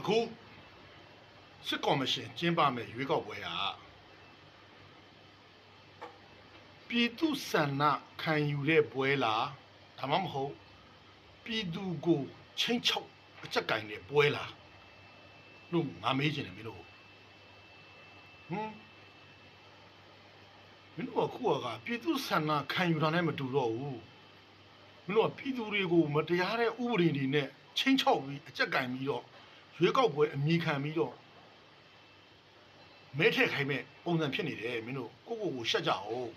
အခုစစ်ကော်မရှင်ကျင်းပမဲ့ရွေးကောက်ပွဲကပြည်သူဆန္ဒခံယူတဲ့ပွဲလားဒါမှမဟုတ်ပြည်သူကိုချင်းချောက်အကြက်ကင်တဲ့ပွဲလားလို့ငါမေးချင်တယ်မင်းတို့မင်းတို့ကခုကပြည်သူဆန္ဒခံယူတာနဲ့မတူတော့ဘူးမင်းတို့ကပြည်သူတွေကိုမတရားတဲ့ဥပဒေတွေနဲ့ချင်းချောက်ပြီးအကြက်ကင်ပြီးတော့ရွေးကောက်ပွဲအမိခံပြီးတော့မဲထည့်ခိုင်းမဲ့ပုံစံဖြစ်နေတယ်မင်းတို့ကိုရှက်ကြအောင်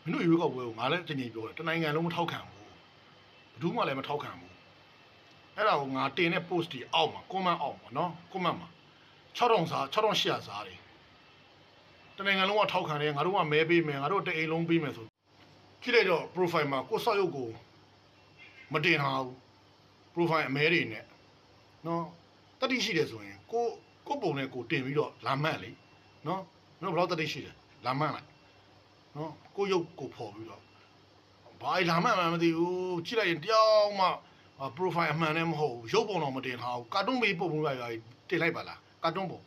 မင်းတို့ရွေးကောက်ပွဲကိုငါလည်းတကယ်ပြောတယ်တနိုင်ငံလုံးမထောက်ခံဘူးဘယ်သူမှလည်းမထောက်ခံဘူးအဲ့ဒါကိုငါတင်တဲ့ post တွေအောက်မှာ comment အောက်မှာနော် comment မှာ6000စား6800စားတယ်တနိုင်ငံလုံးကထောက်ခံတယ်ငါတို့ကမဲပေးမယ်ငါတို့တအိမ်လုံးပေးမယ်ဆိုကြည့်လိုက်တော့ profile မှာကိုစောက်ရုပ်ကိုမတင်ထားဘူး profile အမဲတွေနဲ့နော်တတိရှိတယ်ဆိုရင်ကိုပုံနဲ့ကိုတင်ပြီးတော့လာမှတ်လေနော်ဘယ်တော့တတိရှိတယ်လာမှတ်လိုက်နော်ကိုရုပ်ကိုဖော်ပြီးတော့ဘာလာမှတ်မှမသိဘူးကြည့်လိုက်ရင်တယောက်မှ profile အမှန်နဲ့မဟုတ်ဘူးရုပ်ပုံတော့မတင်ထားဘူးကာတွန်းမေးပုံပုံလိုက်တင်လိုက်ပါလားကာတွန်းပုံ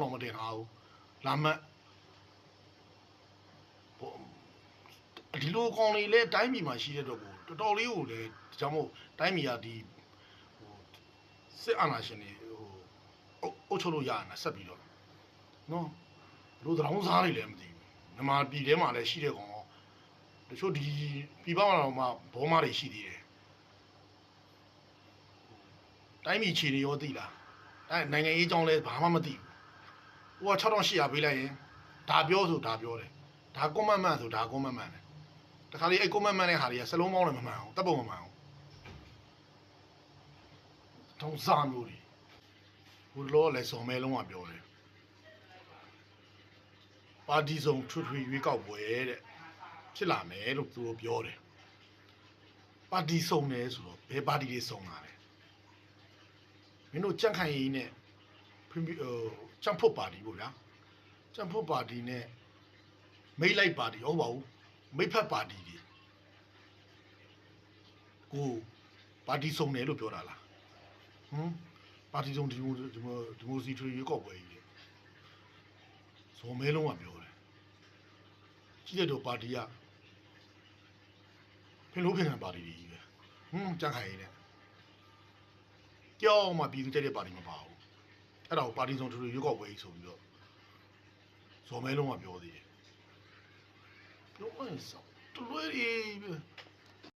တော့မတင်ထားဘူးလာမှတ်ဒီလိုကောင်လေးလဲတိုင်းပြည်မှာရှိတဲ့တော့ကိုတော်တော်လေးကိုလည်းဒါကြောင့်မို့တိုင်းပြည်ကဒီစစ်အာဏာရှင်တွေအုပ်ချုပ်လို့ရရတာဆက်ပြီးတော့နော်လူသံစားတွေလည်းမသိဘူးမြန်မာပြည်ထဲမှာလည်းရှိတဲ့ကောင်တချို့ဒီပြည်ပမှာတော့မှဘောမတွေရှိသေးတယ်တိုင်းပြည်ခြေနေရောသိလားနိုင်ငံရေးအကြောင်းလဲဘာမှမသိဘူးဟိုက6800ပေးလိုက်ရင်ဒါပြောဆိုဒါပြောတယ်ဒါကွန်မန့်မှန်ဆိုဒါကွန်မန့်မှန်တယ်တခါလေအဲ့ကွန်မန့်မှန်တဲ့ဟာတွေကစလုံးပေါင်းလည်းမမှန်အောင်တပ်ပုံမမှန်အောင်ထုံးစားမျိုးတွေဟိုလောလည်းစုံမဲလုံးကပြောတယ်ပါတီစုံထွေရွေးကောက်ပွဲတဲ့ဖြစ်လာမယ်လို့သူတို့ပြောတယ်ပါတီစုံတယ်ဆိုတော့ဘယ်ပါတီတွေစုံလာလဲမင်းတို့ကြန့်ခိုင်ရေးနဲ့ကြန့်ဖို့ပါတီပေါ့ဗျာကြန့်ဖို့ပါတီနဲ့မိတ်လိုက်ပါတီဟုတ်ပါဘူးမိတ်ဖက်ပါတီတွေကိုပါတီစုံတယ်လို့ပြောတာလားပါတီစုံဒီမိုစီထွေရွေးကောက်ပွဲကြီးဇော်မဲလုံးကပြောတယ်ကြည့်ရတော့ပါတီကဖင်လို့ဖင်ခံပါတီကြီးပဲကြန့်ခိုင်ရေးနဲ့ကြောက်မှပြည်သူတဲ့ပါတီမပါဘူးအဲ့ဒါကိုပါတီစုံထွေရွေးကောက်ပွဲကြီးဆိုပြီးတော့ဇော်မဲလုံးကပြောသေးတယ်ပြောရင်စောတလွဲတွေ